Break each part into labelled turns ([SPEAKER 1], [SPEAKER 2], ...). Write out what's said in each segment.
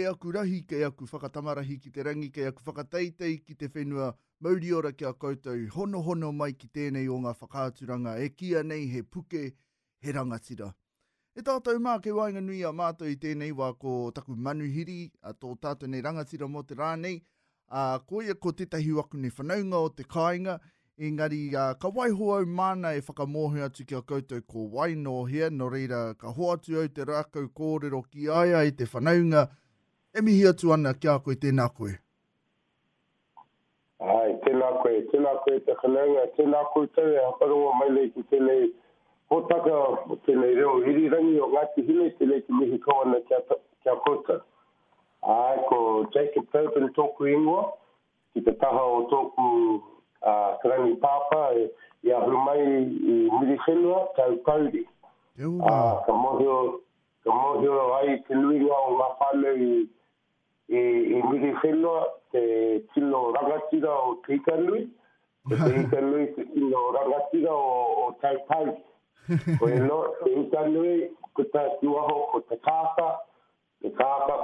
[SPEAKER 1] kei aku rahi, kei aku whakatamarahi ki te rangi, kei aku whakateitei ki te whenua mauri ora ki a koutou, hono mai ki tēnei o ngā whakaaturanga, e kia nei he puke he rangatira. E tātou mā ke wainga nui a mātou i tēnei wā ko taku manuhiri, tō tātou nei rangatira mo te rānei, ko ia ko tetahi waku ne whanaunga o te kāinga, engari ka waiho au mana e whakamohe atu ki a koutou ko waino hea, no reira ka hoatu au te rākau kōrero ki aia i te whanaunga, e mihi atu ana ki a koe tēnā koe.
[SPEAKER 2] Ai, tēnā koe te whanaunga, tēnā koe tau e haparonga mai lei ki tēnei hōtaka o tēnei reo hirirangi o Ngāti Hine, tēnei ki mihi kawana kia koutou. Ai, ko Jacob Tobin tōku ingoa, ki te taha o tōku Hikurangi pāpā, i ahu mai i miri whenua, tau kauri. Ka mohio ai te nuinga o ngā whānau i miri whenua, te tino rangatira o te ikanui, te ikanui te tino rangatira o tau kauri. Ko e no, te ikanui, kuta ki waho ko te kāka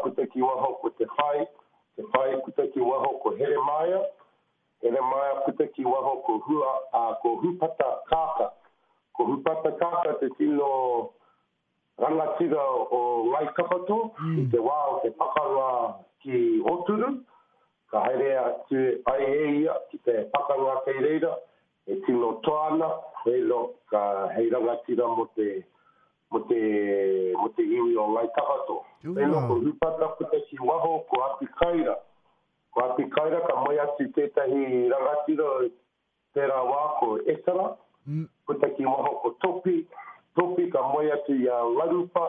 [SPEAKER 2] kuta ki waho ko te whai kuta ki waho ko Heremaia puta ki waho ko hupata kāka. Ko hupata kāka te tino rangatira o ngai kapato, te wā o te pakanga ki oturu, ka haere atu ai ia ki te pakanga kei reira, e tino toana, hei rangatira mo te iwi o ngai kapato. Eno ko hupata puta ki waho ko apikaira. Ko apikaira ka mai atu tētahi rangatira tērā wā ko esara, puta ki waho ko topi ka mai atu ia larupa,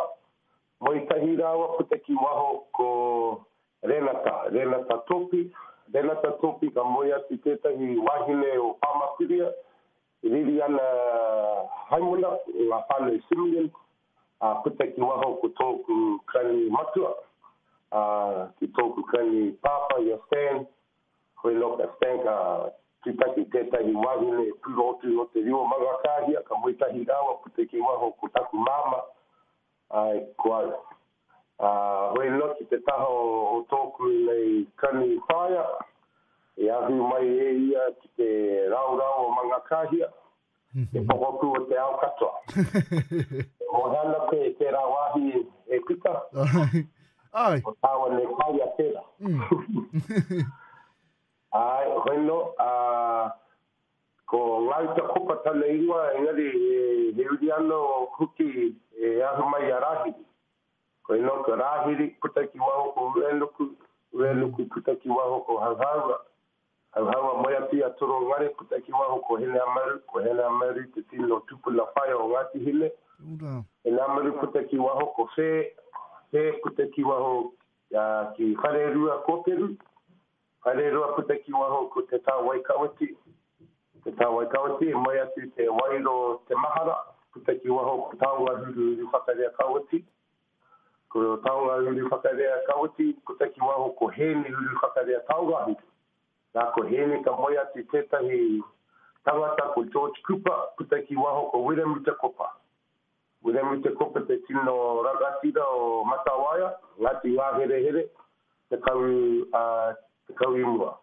[SPEAKER 2] mai tahi rawa puta ki waho ko renata topi ka mai atu tētahi wahine o pāmapiria, i riri ana haimuna, ngā whānau Simeon, puta ki waho ko tōku krani matua, ki tōku krani pāpā i a Stan, koe loka Stan ka tūtaki tētahi wahine purotu no te rio mangakāhia, ka moitahi rawa puta ki waho ko taku māma, ai koa. Hoi loki te taha o tōku nei krani whāia, e ahu mai e ia ki te rau o mangakāhia, e pokoku o te ao katoa. Mo hana koe te rawahi e pita.
[SPEAKER 1] Ai.
[SPEAKER 2] O tawa ne kai a tera. Ai, hoino, ko ngauta kopa tana ingoa, engari he uri ano kuki e ahu mai a rahiri. Hoino, ka rahiri puta ki waho ko uenuku puta ki waho ko hauhaua mai ati a toro ngare puta ki waho ko hele amaru te tino tupula whai o Ngāti Hine. Hele amaru puta ki waho ko puta ki waho ki wharerua kōperu. Wharerua puta ki waho ko te tā waikawati. Te tā waikawati e mai atu te wairo te mahara. Puta ki waho ko taunga huru whakarea kawati. Ko taunga huru whakarea kawati. Puta ki waho ko hene huru whakarea taunga huru. Nā ko hene ka mai atu tētahi tangata ko George Cooper. Puta ki waho ko Wiramuta Kopa. Wiramuta Kopa te tino rangatira o Matawaia, ngati ngā here, te kau imua.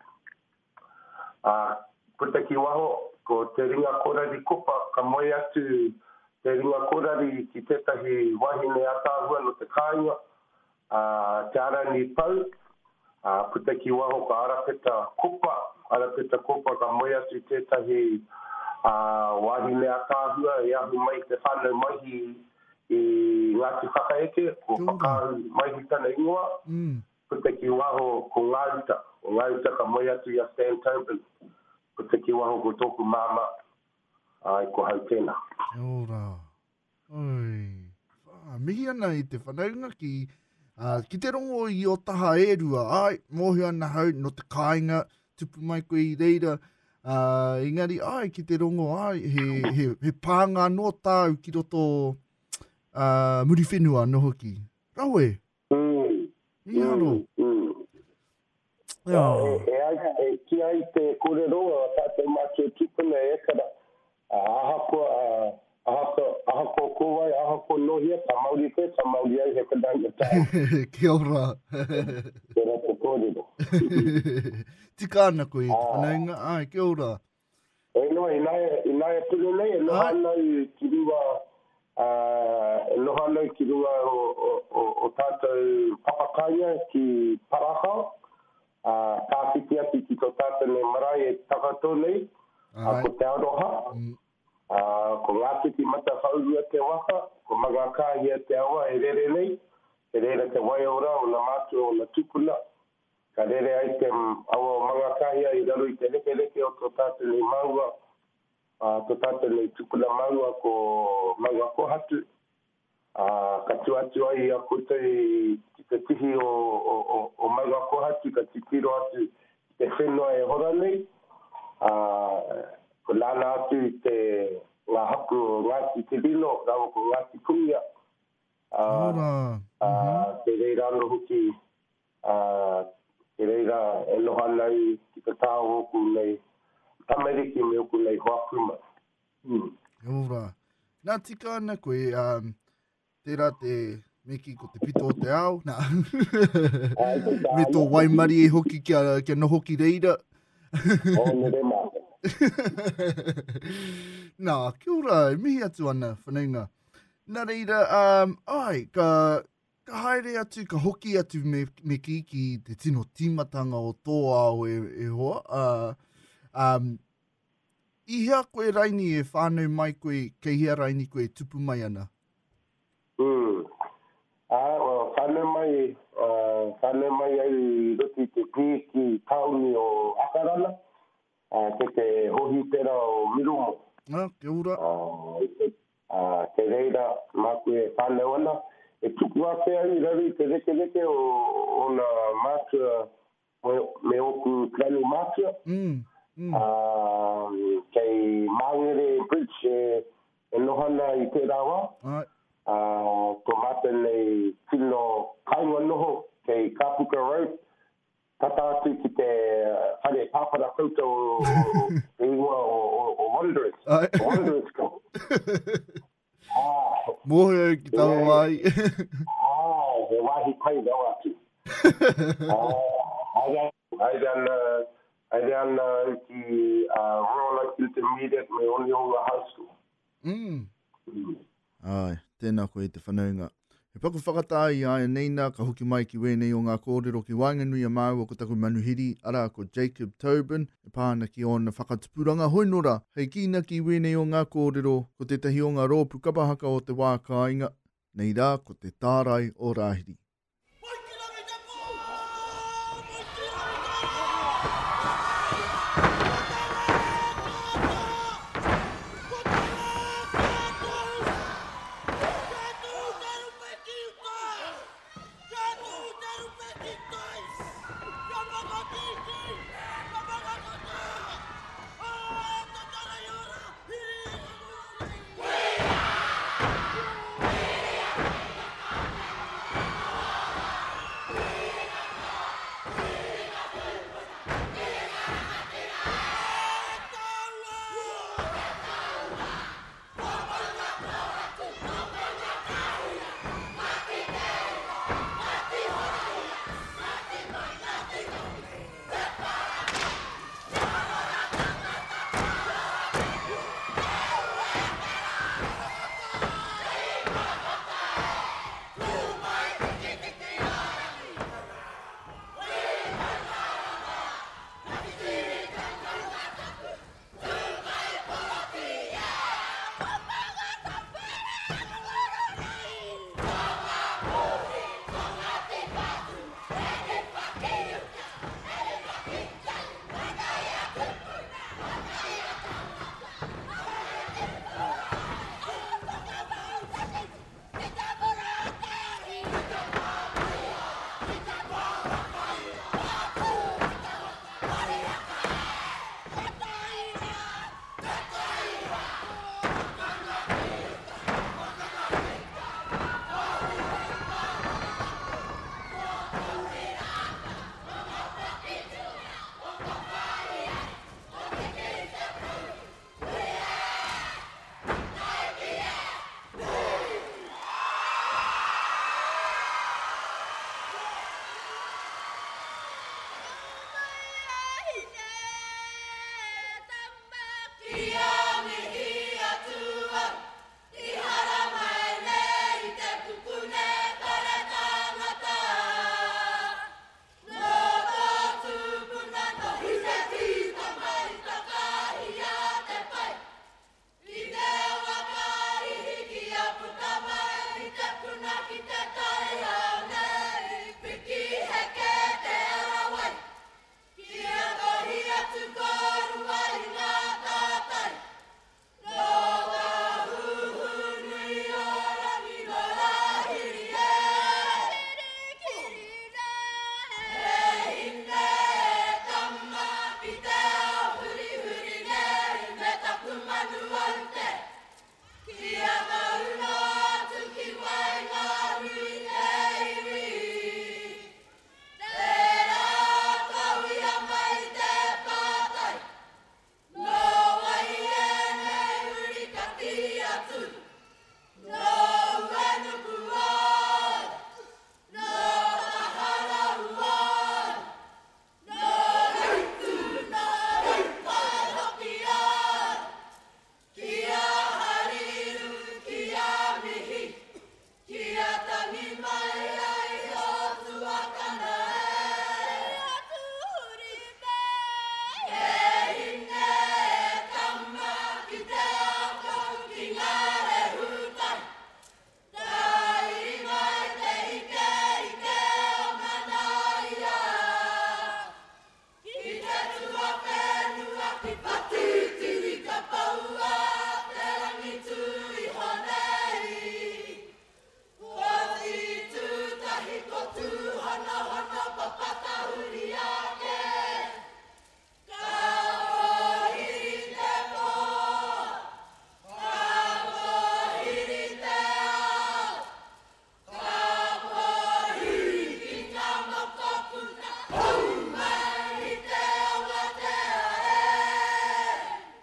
[SPEAKER 2] Puta ki waho, ko te ringa korari kopa, ka mai atu te ringa korari ki tētahi wahine atāhua no te kāinga, te arani pau, puta ki waho ka arapeta kopa ka mai atu tētahi wahine atāhua e ahu mai te whānau mahi i Ngāti Whakaeke, ko whakahu mahi tana ingoa, puta ki waho ko ngāuta ka mai atu i a Stan Tobin, puta ki waho ko tōku māma, ai ko hau tēnā.
[SPEAKER 1] Ora, oi, mihi ana i te whanaunga ki te rongo i o taha e rua, ai, mohi ana hau no te kāinga, tupu mai koe i reira, engari, ai, ki te rongo, ai, he pānga no tāu ki roto muri whenua no hoki. Raue? I aro.
[SPEAKER 2] Ki ai te kōreroa, tātou mātua tupuna e kara, ahako ko wai aha ko nohia, ta mauri koe, ta mauri ai he kadanga tāu.
[SPEAKER 1] Kia ora.
[SPEAKER 2] Kia ora te kōrero.
[SPEAKER 1] Tika ana koe i te whanaunga. Ai, kia ora.
[SPEAKER 2] E noa, i nāia tunu nei, e noha ana i ki rua, e noha ana i ki rua o tātou papakaia ki Parahau. Tāwhiti ati ki tō tātou nei marae e takato nei, ko te aroha. Ko ngātiti mata whaurua te waka, ko magakāhia te awa e rere nei, e rere te waiora o na mātua o na tupuna. Ka rere ai te awa o magakāhia i raro i te reke o tō tātou nei maua, tō tātou nei tupuna maua ko maua ko hatu. Ka tuatu ai a koutou ki te tihi o maua ko hatu, ka titiro atu i te whenua e hora nei. Ko lana atu i te ngā hapu o Ngāti te rino, rawa ko Ngāti Pungia. Te reira ano hoki, te reira e noha nei ki te tāo oku nei, tameriki me oku nei hoapuma.
[SPEAKER 1] Ora. Nā tika ana koe, tērā te meki ko te pito o te ao. Nā. Me tō waimari e hoki kia noho ki reira.
[SPEAKER 2] Nere mā.
[SPEAKER 1] Nā, kia ora, mihi atu ana, whanaunga. Nā reira, ka haere atu, ka hoki atu me ki te tino tīmatanga o tō ao e hoa. I hea koe raini e whānau mai koe, kei hea raini koe tupu mai ana?
[SPEAKER 2] Whānau mai ai roti te pī ki tauni o Akarana. Te hohi pera o Mirumo.
[SPEAKER 1] Kia ora.
[SPEAKER 2] Te reira māku e whānau ana. E tuku a pēr i rari te reke o na mātua me oku planu mātua. Kei Whangarei Bridge e nohana i te rawa. Ko mātua nei tino kainga noho kei Kapuka Road. Tata atu ki te whare pāpara koutou e ingoa o Wanderers. Wanderers ko.
[SPEAKER 1] Mohe ki tau ai.
[SPEAKER 2] He wahi pai rau atu. Haere ana ki Royal Oak Intermediate me Onionga High School.
[SPEAKER 1] Ai, tēnā koe te whanaunga. He paku whakatāi ai neina, ka hoki mai ki wēnei o ngā kōrero ki Wainganui a Māu o ko taku manuhiri, ara ko Jacob Tobin, e pāna ki ona whakatupuranga hoinora, hei kina ki wēnei o ngā kōrero, ko te tahi o ngā rōpu kapahaka o te wākainga, nei rā ko te tārai o Rāhiri.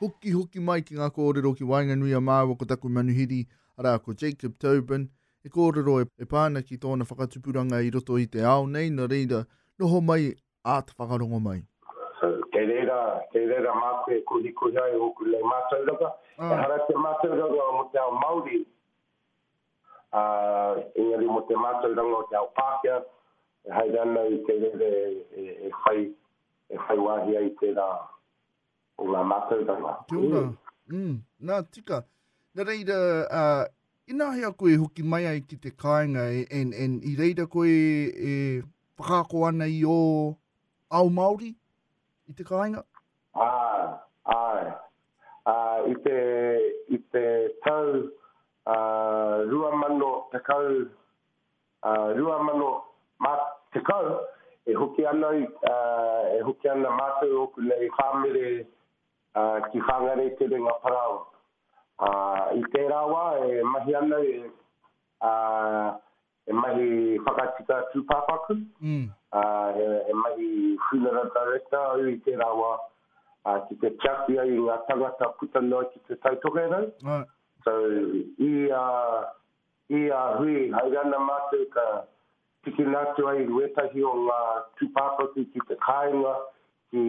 [SPEAKER 1] Hoki mai ki ngā kōrero ki Wainganui a Māua ko taku manuhiri, ara ko Jacob Tobin. E kōrero e pāna ki tōna whakatupuranga i roto i te ao nei, na reira, noho mai a te whakarongo mai.
[SPEAKER 2] Kei reira mātua e kuhi ai hoku nei mātauranga. E hara te mātauranga mo te ao Māori, engari mo te mātauranga o te ao Pākehā, e haere ana i te reira e whai wāhi ai te rā o ngā mātauranga.
[SPEAKER 1] Kia ora. Nā tika. Nā reira, ina hea koe hoki mai ai ki te kāinga en i reira koe e whakaako ana i o ao Māori i te kāinga?
[SPEAKER 2] I te tau tekau e hoki ana mātou oku nei whāmere ki Whangarei te ringa parau. I te rawa e mahi ana e mahi whakatika tūpāpaku, e mahi funeral director i te rawa ki te tiaki ai ngā tangata putanoa ki te tautokera. So i a hui haere ana mātou ka tiki nātu ai ruetahi o ngā tūpāpaku ki te kāinga, ki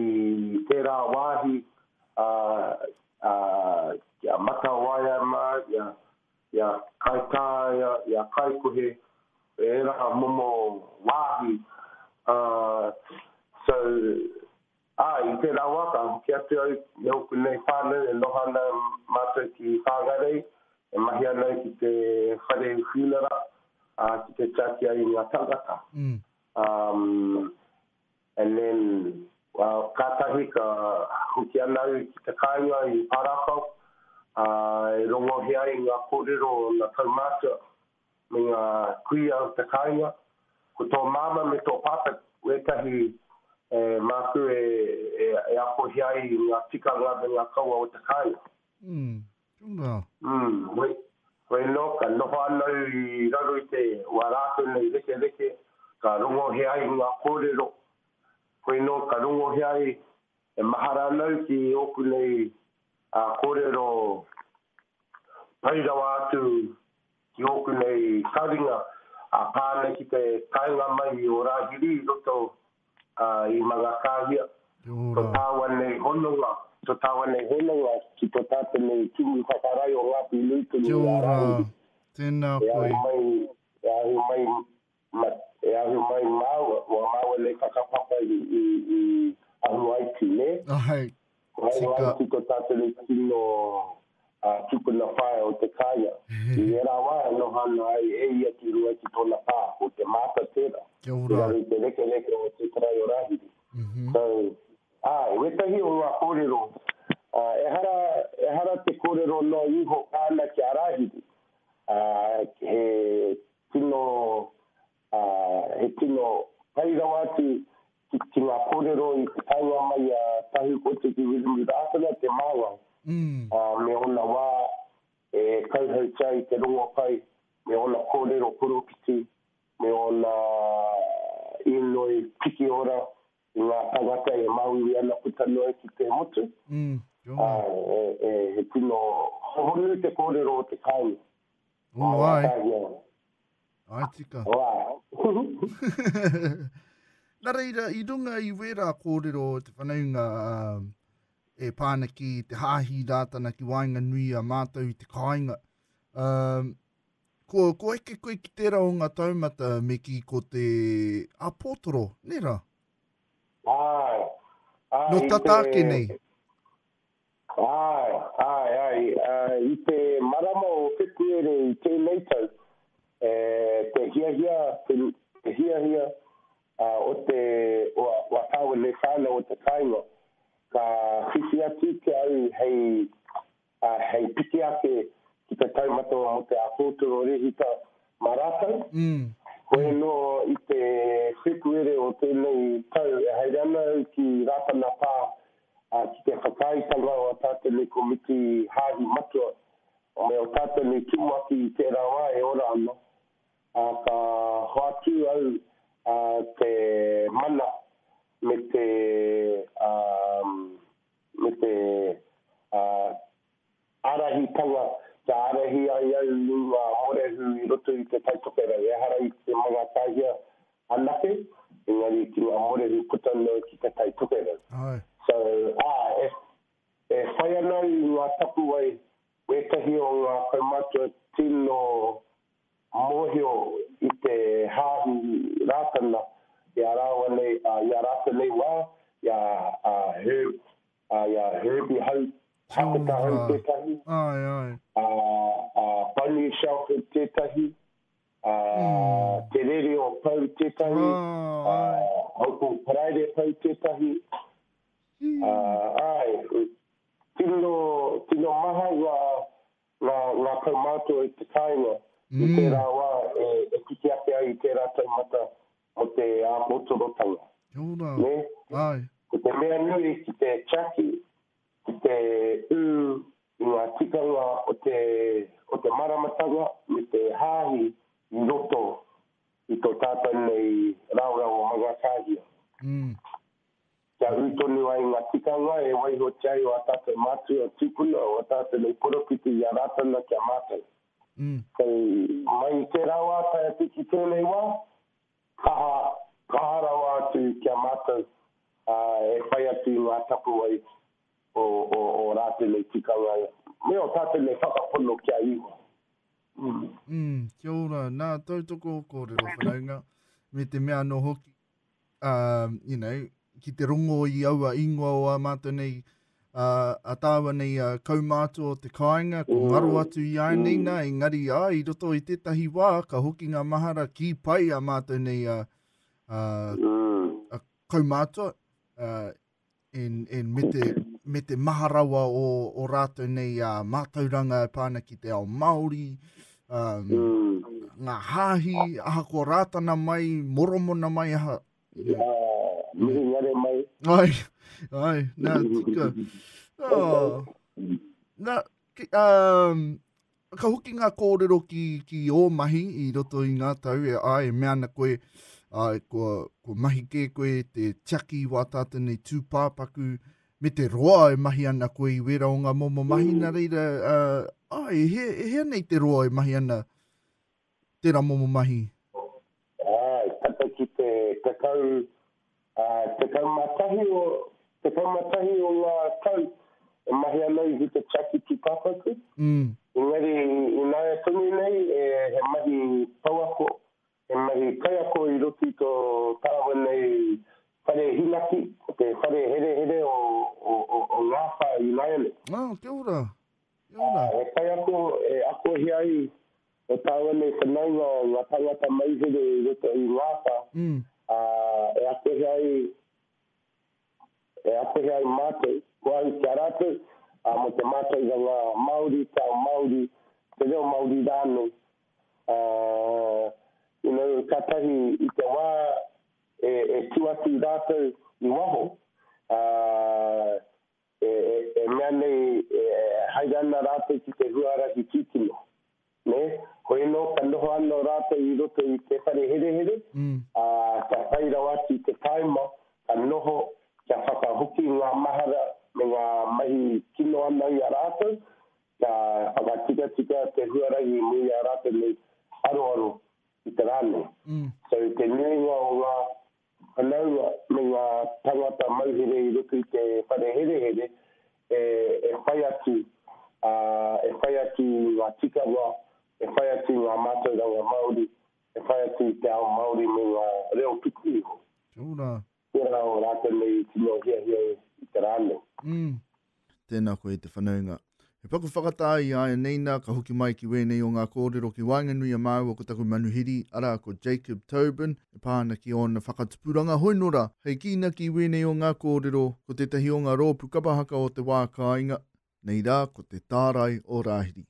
[SPEAKER 2] tērā wāhi, ia mata waia mā, ia kaitā, ia kaikohe, e raha momo wāhi. So, i tērā waka, ki atu ai me hoku nei whānau, e nohana mātou ki Whangarei, e mahi ana ki te whare whiunara, ki te taki ai ngā tangata. And then, kātahi ka hoki ana ki te kāinga i Pārākau, e rongo hea i ngā kōrero na taumātua me ngā kuia o te kāinga. Ko tō māma me tō pāta, wekahi māku e ako hea i ngā tikanga me ngā kaua o te kāinga. Koe ka noho anau i raro i te warātu nei reke, ka rongo hea i ngā kōrero. Koe ka rongo hea i e mahara anau ki oku nei kōrero pairawa atu ki oku nei karinga pāne ki te kāinga mai i o rāhiri i roto i mga kāhia. Tō tāua nei hononga ki tō tāta nei tumu whakarai o ngā pīnui tunu i ārāhiri.
[SPEAKER 1] Tēnā koe.
[SPEAKER 2] E ahu mai māua nei whakapapa i ahu aiti, ne?
[SPEAKER 1] Ai,
[SPEAKER 2] tika. Ki tō tātou nei tino tupuna whae o te kāia. I e rawa e nohana ai e ia ki rua ki tōna pā o te māta tēra.
[SPEAKER 1] Kia ora.
[SPEAKER 2] I te reke o te tarai o rahiri. So, wetahi o ngā kōrero. E hara te kōrero no iho kāna ki a rahiri. He tino pairawa ati ki ngā kōrero i te taua mai a tahi ko te ki wirumu rātana te māua. Me ona wā e kauhau tai te rongo pai, me ona kōrero korokiti, me ona inoi piki ora i ngā tangata e maui ana putanoi ki te motu. He tino hohonu te kōrero o te kāinga.
[SPEAKER 1] Ai tika. Nā reira, i runga i wera kōrero te whanaunga e pāna ki te hāhi rātana ki Wainganui a mātou i te kāinga. Ko eke koe ki tērā o ngā taumata me ki ko te apōtoro, nera? No tatāke nei. I te marama o whikuere i tēnei tau, te hiahia o te wakawa nei whāna o te kāinga, ka whiwhi atu ke au hei piki ake ki te taumata o te apōtoro rehita maratau. Koe no i te whikuere o tēnei tau, e haere ana ki rāpana pā ki te whakaitanga o tātou nei komiti hāhi matua, me o tātou nei tūmaki i tērā wā e ora ana. Ka hoatu au te mana me te
[SPEAKER 2] arahi tanga, te arahi ai au ngā morehu I roto I te taitokera. E hara I te mga tāhia anake, engari ki ngā morehu putano ki te taitokera. So, e whai ana I ngā tapu ai, wetahi o ngā kaumātua tino mōhio I te hāhi rātana, ia rāta nei wā, ia herbi hau, hakata hau tētahi, pani shelf tētahi, te rere o pau tētahi, hauku paraire pau tētahi, tino maha ngā kaumātua I te kāinga, I tērā wā e kiki ake ai I tērā taumata o te āpotorotanga. Ko te mea nui ki te chaki, ki te I ngā tikanga o te maramatanga, me te hāhi I roto I tō tātou nei raurau o mga kāhia. Kia utonu ai ngā tikanga e waiho tiai o a tātou mātua o tupuna o a tātou nei porokiti I a rātana kia mātou. Kei mai te rawa tai tiki tēnei wā, kahara wā tu kia mātou e whai atu ngā tapu ai o rātou nei tikanga. Me o tātou nei whakapono kia iwa.
[SPEAKER 1] Kia ora, nā tautoko kōrero whanaunga, me te mea no hoki, ki te rongo I aua ingoa o a mātou nei, a tāua nei kaumātua o te kāinga, ko ngaro atu I ainei engari I roto I tētahi wā, ka hoki ngā mahara ki pai a mātou nei kaumātua, me te maharawa o rātou nei mātauranga pāna ki te ao Māori, ngā hāhi, aha ko rātana mai, moromona mai aha.
[SPEAKER 2] Mihi ngare mai.
[SPEAKER 1] Ai, nā tika. Ka hoki ngā kōrero ki o mahi I roto I ngā tau, e mea na koe, ko mahi ke koe te tiaki wā tātou nei tūpāpaku, me te roa e mahi ana koe I wera o ngā momo mahi na reira, hea nei te roa e mahi ana, tērā momo mahi.
[SPEAKER 2] Kata ki te kakau, te kaumatahi o ngā tau, e mahi ana I te tiaki ki pāpaku. Engari, I nāia tungi nei, he mahi pauako, he mahi kaiako I roto I tō tāua nei whare hinaki, te whare here o ngāwha I nāia nei.
[SPEAKER 1] Kia ora.
[SPEAKER 2] He kaiako e ako hi ai o tāua nei whanaunga ngā tangata maihere I roto I ngāwha. E ako hi ai mātou, ko ai kia rātou, mo te mātou I ngā Māori, tau Māori, te reo Māori rānei. Katahi I te wā e tuati rātou I waho, e mea nei hairana rātou ki te huarahi tūtino. Hoi no, ka noho anō rātou I roto I te whare here, ka whairau atu te taima, ka noho, kia whakahoki ngā mahara me ngā mahi kino ana I a rātou, kia whakatika te huarahi mui a rātou nei aro I te rānei. So te nuinga o ngā whanaunga me ngā tangata mauhere I roto I te whare here, e whai atu ngā tikawa, e whai atu ngā mātauranga Māori, e whai atu te ao Māori me ngā reo tuku iho. Tērā o rātou nei tino hia I te rānei.
[SPEAKER 1] Tēnā koe te whanaunga. He paku whakatāi I aia neina, ka hoki mai ki wēnei o ngā kōrero ki Wainganui a Māu o ko taku manuhiri, ara ko Jacob Tobin, e pāna ki ona whakatupuranga hoinora, hei kīna ki wēnei o ngā kōrero, ko te tahi o ngā rōpu kapahaka o te wā kāinga, nei rā ko te tārai o Rāhiri.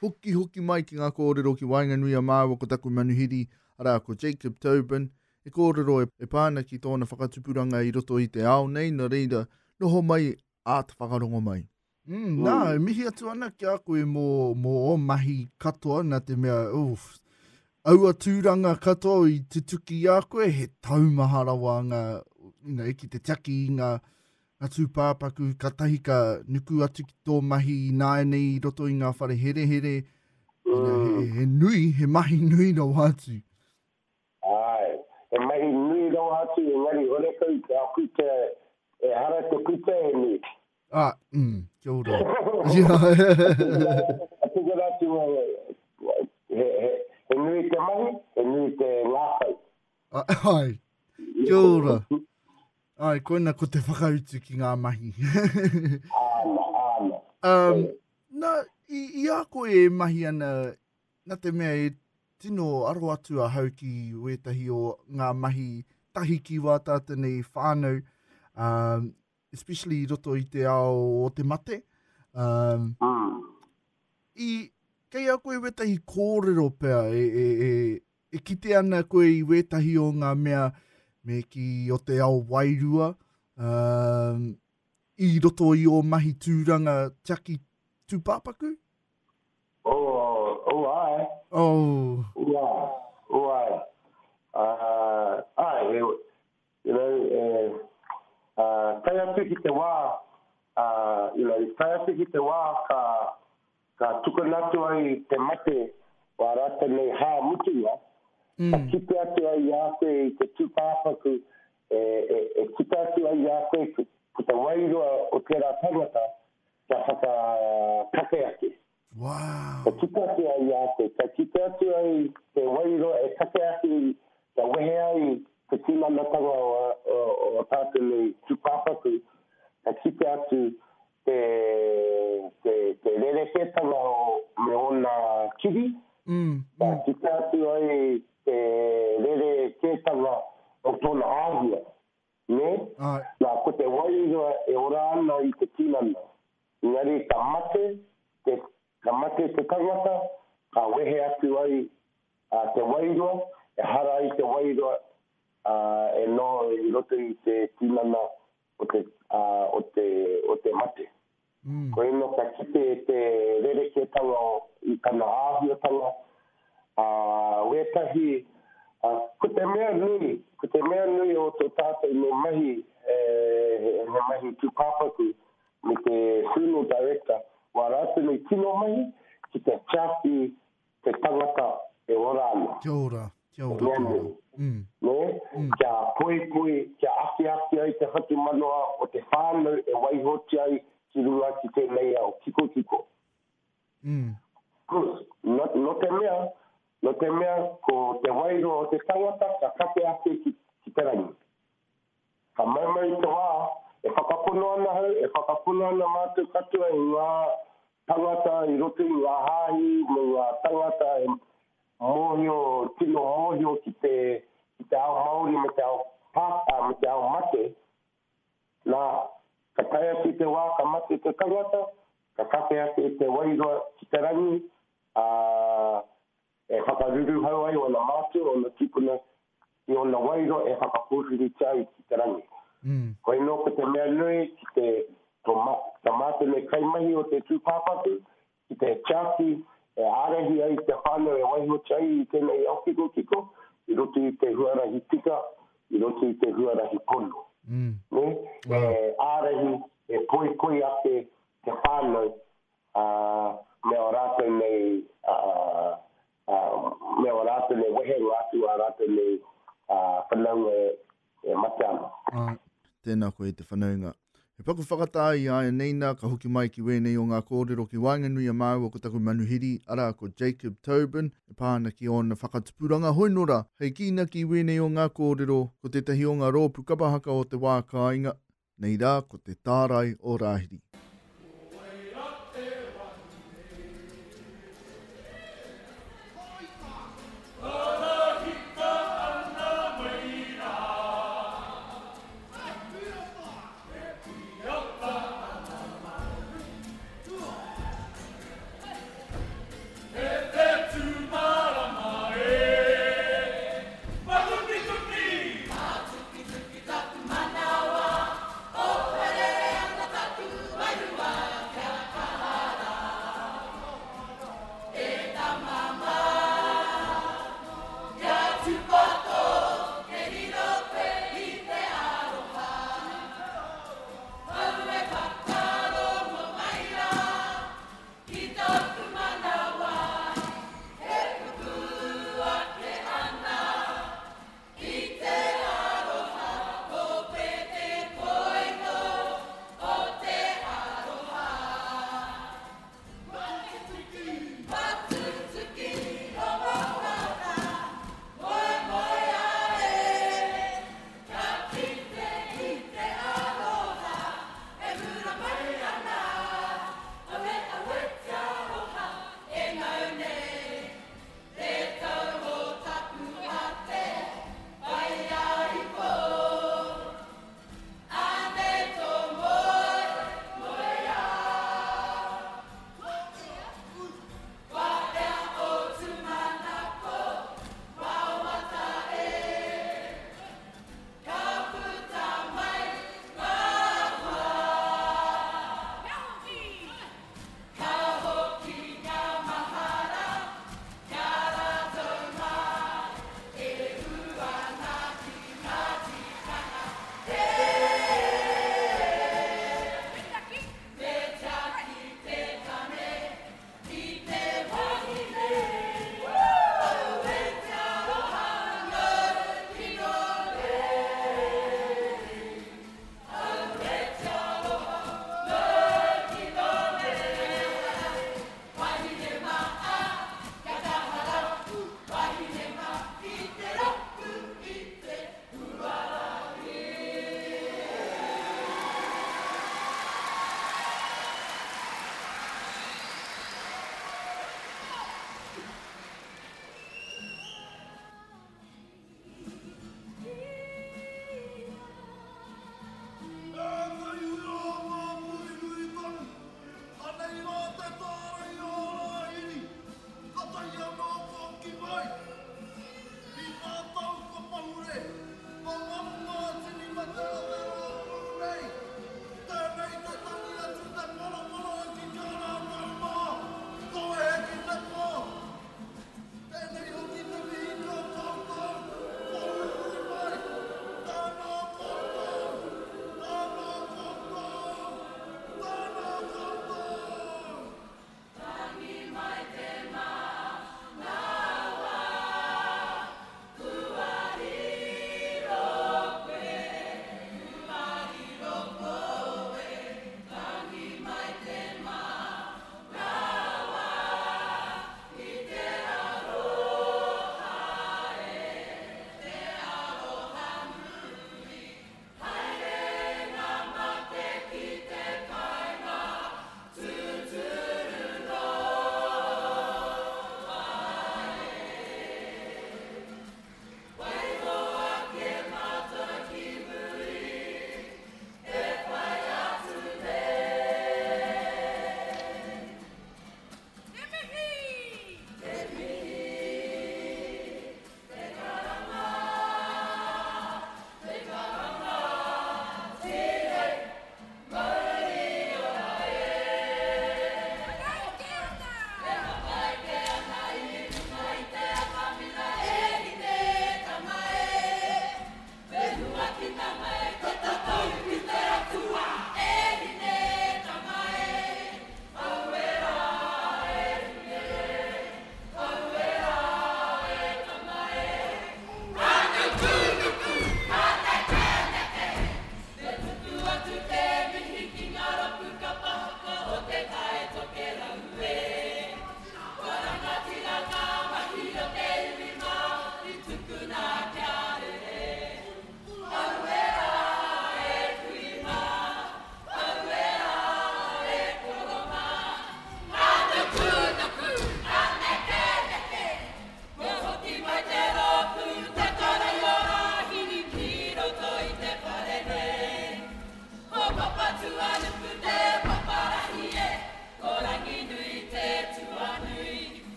[SPEAKER 1] Hoki mai ki ngā kōrero ki Wainganui a Māua ko taku manuhiri, ara ko Jacob Tobin. E kōrero e pāna ki tōna whakatupuranga i roto i te ao nei, nā reira, noho mai a te whakarongo mai. Nā, mihi atu ana ki a koe mō o mahi katoa, nā te mea, aua tūranga katoa i te tuki a koe, he taumaharawa ngā, ki te tiaki i ngā tūpāpaku, ka tahi ka nuku atu ki tō mahi nāe nei i roto i ngā whare here, he nui, he mahi nui no atu.
[SPEAKER 2] Ai, he mahi nui no atu, ngari horeka i te akuta, e hara te kuta e nui.
[SPEAKER 1] Kia ora.
[SPEAKER 2] Atu gara atu, he nui te mahi, he nui te ngāwhai.
[SPEAKER 1] Ai, kia ora. Ai, koina ko te whakautu ki ngā mahi.
[SPEAKER 2] Ana.
[SPEAKER 1] Nā, i a koe e mahi ana, nā te mea e tino aro atu a hau ki wetahi o ngā mahi tahi ki wā tātanei whānau, especially i roto i te ao o te mate. Kei a koe wetahi kōrero pēr, e kite ana koe i wetahi o ngā mea me ki o te ao wairua, i roto i o mahi tūranga tiaki tūpāpaku?
[SPEAKER 2] Ai. Ai, tai atu ki te wā, tai atu ki te wā ka tukanatu ai te mate wā rata nei hā mutinga, ka kite atu ai a koe i te tūpāpaku, e kite atu ai a koe ki te wairoa o tērā tangata, ka whakakake ake.
[SPEAKER 1] Wow.
[SPEAKER 2] Ka kite atu ai a koe, ka kite atu ai te wairoa e kake ake, ka wehe ai te tīmanatanga o tātou nei tūpāpaku, ka kite atu te rereketanga me ona kiri, ka kite atu ai te rereketanga o tōna āhia. Nā, ko te wairoa e ora ana i te tīnana. Ngari, ka mate te tangata, ka wehe atu ai te wairoa, e hara ai te wairoa, e no i roto i te tīnana o te mate. Ko ino ka kite te rereketanga i kana āhiotanga, wetahi, ko te mea nui o tō tātou me mahi, he mahi tūpāpaku, me te funeral director, wā rātu nei tino mahi, ki te chāki te tangata e ora ana.
[SPEAKER 1] Kia ora.
[SPEAKER 2] Kia poi, kia aki ai te hatu manoa o te whānau e waihoti ai ki runga ki te nei au, kiko. No te mea, ko te wairo o te tangata, ka kake ake ki te rangi. Ka mai te wā, e whakapono ana mātou katua i ngā tangata i roto i ngā hāhi, me ngā tangata e tino mōhio ki te ao Māori me te ao pāta, me te ao mate. Nā, ka tai ake te wā, ka mate te tangata, ka kake ake te wairoa ki te rangi, e whakaruru hau ai o na mātou, o na tipuna, i o na wairo e whakapūriri tai ki te rangi. Ko ino ko te mea nui ki te mātou me kaimahi o te tūpāpaku, ki te chāki, e ārehi ai te whānau e waiho tai i tēnei au kiko, i roto i te huarahi tika, i roto i te huarahi pono. E ārehi e poi ake te whānau, me o rātou nei, wehe atu a rātou nei whanaunga e mate ana.
[SPEAKER 1] Tēnā koe te whanaunga. He paku whakatāi ai neina, ka hoki mai ki wēnei o ngā kōrero ki Wainganui a Māua ko taku manuhiri, ara ko Jacob Tobin, e pāna ki ona whakatupuranga hoinora, hei kīna ki wēnei o ngā kōrero, ko te tahi o ngā rōpu kapahaka o te wā kāinga, nei rā ko te tārai o Rāhiri.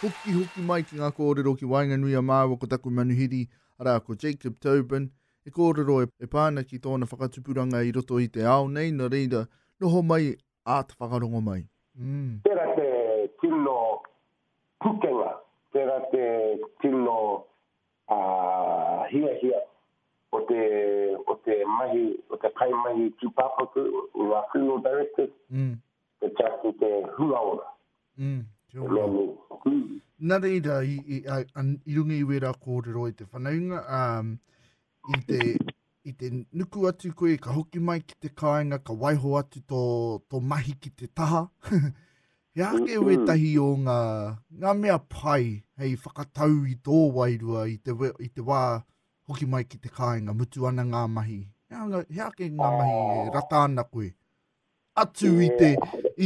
[SPEAKER 1] Hoki mai ki ngā kōrero ki Wainganui a māua ko taku manuhiri, ara ko Jacob Tobin. E kōrero e pāna ki tōna whakatupuranga I roto I te ao nei, na reira, noho mai a te whakarongo mai.
[SPEAKER 2] Tērā te tino pukenga, tērā te tino hia o te mahi, o te kai mahi tūpāpaku, o ngā funeral directors, te tāku te huaora.
[SPEAKER 1] Nā reira, I runga I wera kōrero I te whanaunga, I te nuku atu koe, ka hoki mai ki te kāinga, ka waiho atu tō mahi ki te taha. He ake ue tahi o ngā mea pai, hei whakatau I tō wairua, I te wā hoki mai ki te kāinga, mutu ana ngā mahi. He ake ngā mahi rata ana koe. Atu I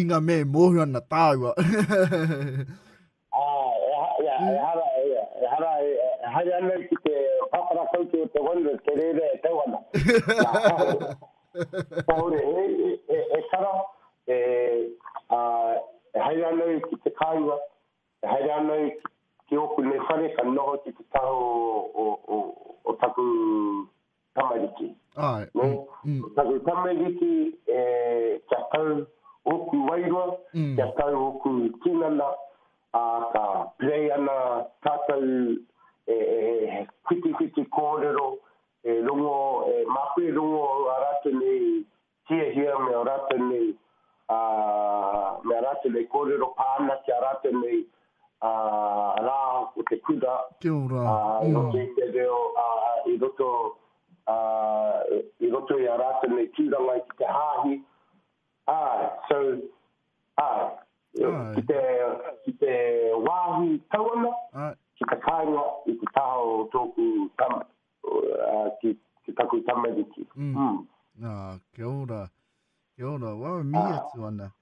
[SPEAKER 1] ngā mea mohu ana tāua.
[SPEAKER 2] Hai ana ki te papara kautu o te wanda, te rere e tau ana. Kaore, e kara, hai ana ki te kāinga, hai ana ki oku ne whare ka noho ki te taho o taku tamariki. Taku tamariki kia tau oku wairua, kia tau oku tinana, ka play ana tātou whiti kōrero, rongo, mapui rongo a rata nei hia me a rata nei kōrero pāna ki a rata nei rā o te kuda.
[SPEAKER 1] Kia ora.
[SPEAKER 2] I roto I a rata nei tūranga I ki te hāhi. Ki te wāhi tauana, ki te kāinga I te tāo tōku ki taku tamariki.
[SPEAKER 1] Kia ora. Kia ora. Wā, mi atu ana.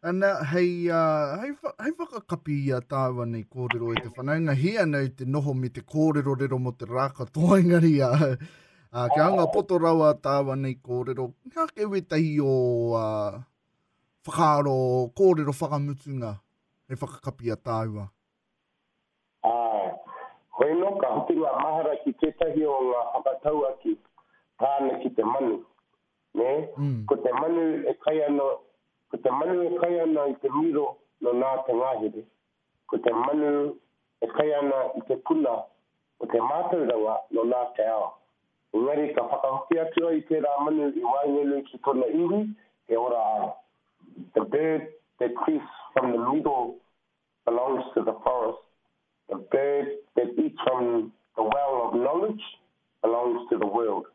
[SPEAKER 1] Ana, hei whakakapi I a tāua nei kōrero I te whanaunga. Hea nei te noho me te kōrero rero mo te rāka tōingari Kia anga poto rawa tāua nei kōrero. Ngā kewe tahi o whakaaro kōrero whakamutunga. Hei whakakapi A tāua.
[SPEAKER 2] Hoi no ka huti ngā mahara ki tētahi o ngā whakatau aki tāna ki te manu. Ko te manu e kai ana I te miro no nā te ngāhere. Ko te manu e kai ana I te puna o te mātauranga no nā te ao. Engari ka whakahoki atua I tērā manu I wainganui ki tōna iwi e ora ara. The bird that creeps from the middle belongs to the forest. The bird that eats from the well of knowledge belongs to the world.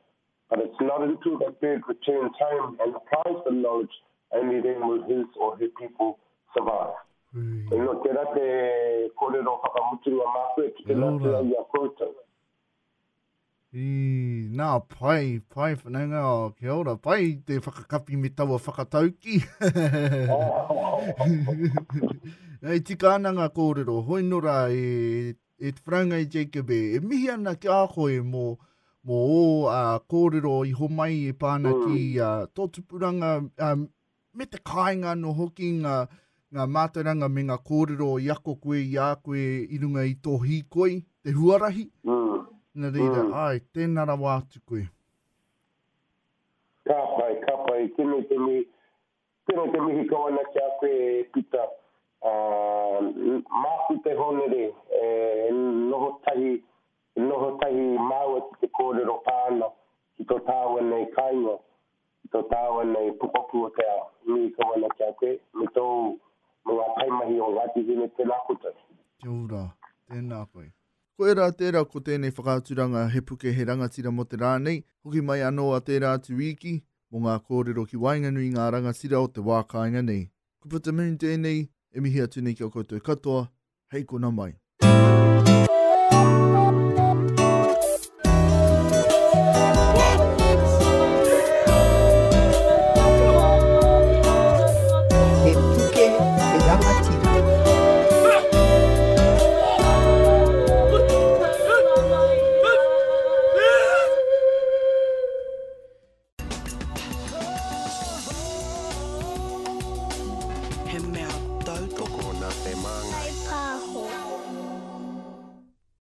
[SPEAKER 2] But it's not until that bird returns home and applies the knowledge, only then will his or her people survive. No te rate kōrero whakamutunga mākue ki te rate ai a koutou.
[SPEAKER 1] Nā, pai whananga kia ora, pai te whakakapi me taua whakatauki. Ei tika ana ngā kōrero, hoi nora e te whraunga I Jacob e mihi ana ki a koe mō kōrero I ho mai e pāna ki tō tupuranga me te kāinga no hoki ngā mātauranga me ngā kōrero I ako koe I a koe I runga I tō hikoi, te huarahi. Nā reira, tēnā rawa atu koe.
[SPEAKER 2] Ka pai, tēnei te mihi kawana ki a koe Pita. Māku te honere, noho tahi māua ki te kōrero pāna, ki tō tāua nei kāinga, ki tō tāua nei pupapu o te ao. Mihi kawana ki a koe, me tō mga kaimahi o Ngāti Hine tēnā koutou.
[SPEAKER 1] Kia ora, tēnā koe. Koe rā tērā ko tēnei whakaaturanga He Puke He Rangatira mo te rānei, hoki mai anō a tērā atu wiki, mo ngā kōrero ki Wainganui ngā rangatira o te wākainga nei. Ko Pita Moon tēnei, e mihi atu nei ki o koutou katoa, hei kona mai.
[SPEAKER 3] He Puke He Rangatira.
[SPEAKER 4] He mea tau toko nā te māngai.
[SPEAKER 5] Hei pāho.